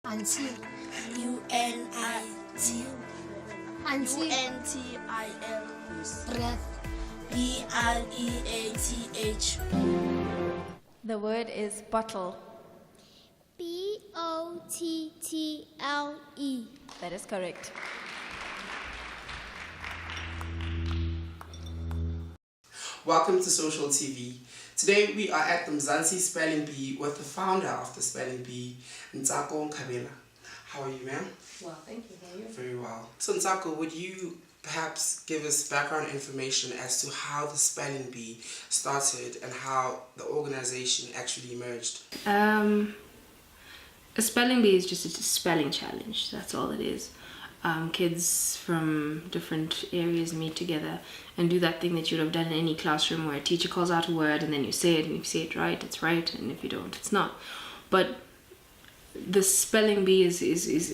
Until. UNIT. Until. UNTIL. Breath. BREATH. The word is bottle. BOTTLE. That is correct. Welcome to Social TV. Today we are at the Mzansi Spelling Bee with the founder of the Spelling Bee, Ntsako. How are you, ma'am? Well, thank you. How are you? Very well. So Ntsako, would you perhaps give us background information as to how the Spelling Bee started and how the organization actually emerged? A spelling bee is just a spelling challenge. That's all it is. Kids from different areas meet together and do that thing that you'd have done in any classroom where a teacher calls out a word and then you say it, and if you say it right, it's right, and if you don't, it's not. But the spelling bee is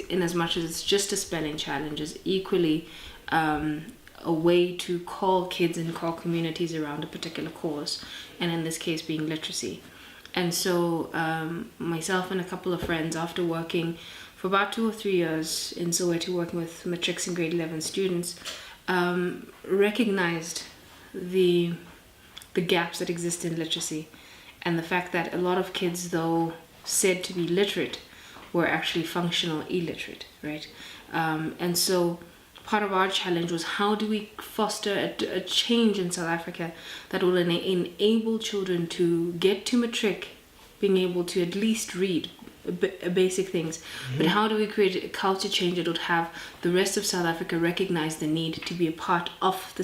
in as much as it's just a spelling challenge, is equally a way to call kids and call communities around a particular cause, and in this case being literacy. And so myself and a couple of friends, after working for about 2 or 3 years in Soweto, working with matrics and grade 11 students, recognized the gaps that exist in literacy, and the fact that a lot of kids, though said to be literate, were actually functional illiterate, right? And so part of our challenge was, how do we foster a change in South Africa that will enable children to get to matric being able to at least read basic things, but how do we create a culture change that would have the rest of South Africa recognize the need to be a part of the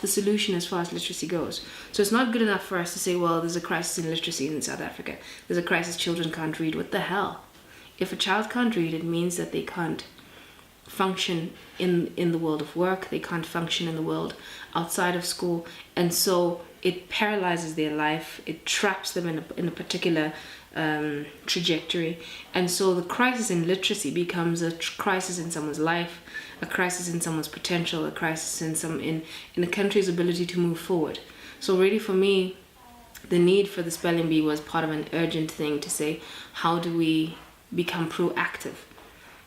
solution as far as literacy goes? So it's not good enough for us to say, well, there's a crisis in literacy in South Africa, there's a crisis, children can't read. What the hell? If a child can't read, it means that they can't function in the world of work, they can't function in the world outside of school, and so it paralyzes their life, it traps them in a particular trajectory. And so the crisis in literacy becomes a crisis in someone's life, a crisis in someone's potential, a crisis in a country's ability to move forward. So really for me, the need for the spelling bee was part of an urgent thing to say, how do we become proactive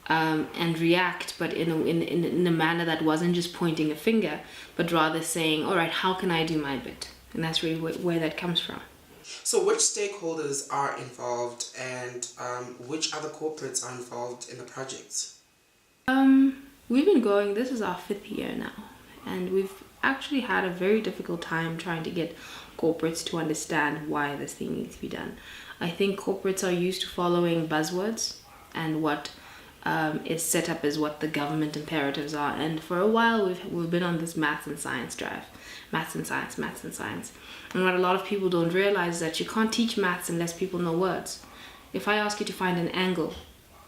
and react, but in a manner that wasn't just pointing a finger, but rather saying, all right, how can I do my bit? And that's really where that comes from. So which stakeholders are involved, and which other corporates are involved in the project? We've been going, this is our 5th year now, and we've actually had a very difficult time trying to get corporates to understand why this thing needs to be done. I think corporates are used to following buzzwords and what is set up as what the government imperatives are, and for a while we've been on this maths and science drive. Maths and science, maths and science. And what a lot of people don't realize is that you can't teach maths unless people know words. If I ask you to find an angle,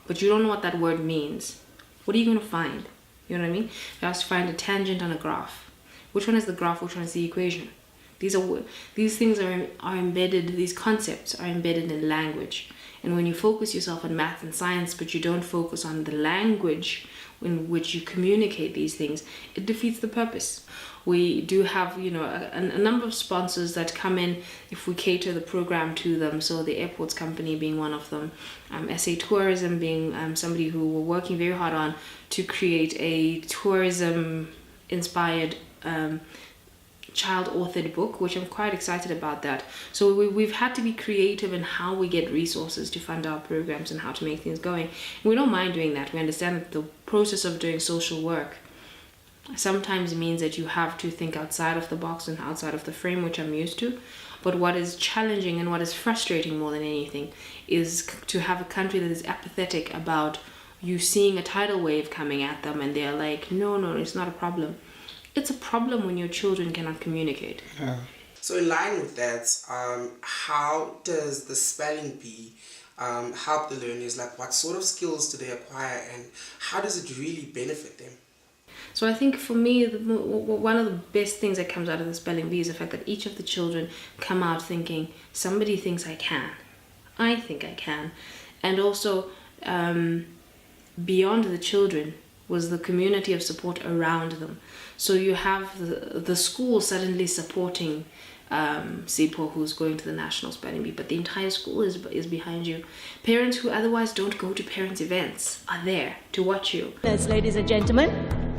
but you don't know what that word means, what are you going to find? You know what I mean? If I ask you to find a tangent on a graph, which one is the graph, which one is the equation? These things are embedded, these concepts are embedded in language. And when you focus yourself on math and science, but you don't focus on the language in which you communicate these things, it defeats the purpose. We do have, a number of sponsors that come in if we cater the program to them. So the airports company being one of them, SA Tourism being somebody who we're working very hard on to create a tourism-inspired child-authored book, which I'm quite excited about that. So we've had to be creative in how we get resources to fund our programs and how to make things going. And we don't mind doing that. We understand that the process of doing social work sometimes means that you have to think outside of the box and outside of the frame, which I'm used to. But what is challenging and what is frustrating more than anything is to have a country that is apathetic about you seeing a tidal wave coming at them and they're like, no, it's not a problem. It's a problem when your children cannot communicate. Yeah. So in line with that, how does the spelling bee help the learners? Like, what sort of skills do they acquire, and how does it really benefit them? So I think for me, one of the best things that comes out of the spelling bee is the fact that each of the children come out thinking, somebody thinks I can. I think I can. And also, beyond the children was the community of support around them. So you have the school suddenly supporting Sipho, who's going to the National Spelling Bee, but the entire school is behind you. Parents who otherwise don't go to parents' events are there to watch you. Ladies and gentlemen,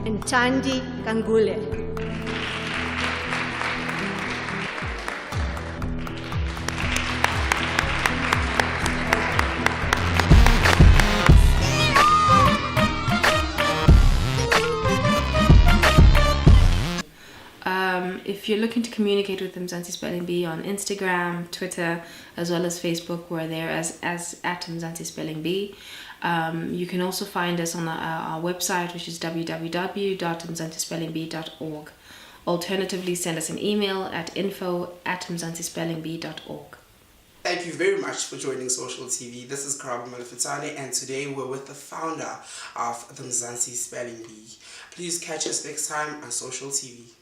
and Chandi Kangule. If you're looking to communicate with the Mzansi Spelling Bee on Instagram, Twitter, as well as Facebook, we're there as at Mzansi Spelling Bee. You can also find us on our website, which is www.mzansispellingbee.org. Alternatively, send us an email at info@mzansispellingbee.org. Thank you very much for joining Social TV. This is Karabo Malafitane, and today we're with the founder of the Mzansi Spelling Bee. Please catch us next time on Social TV.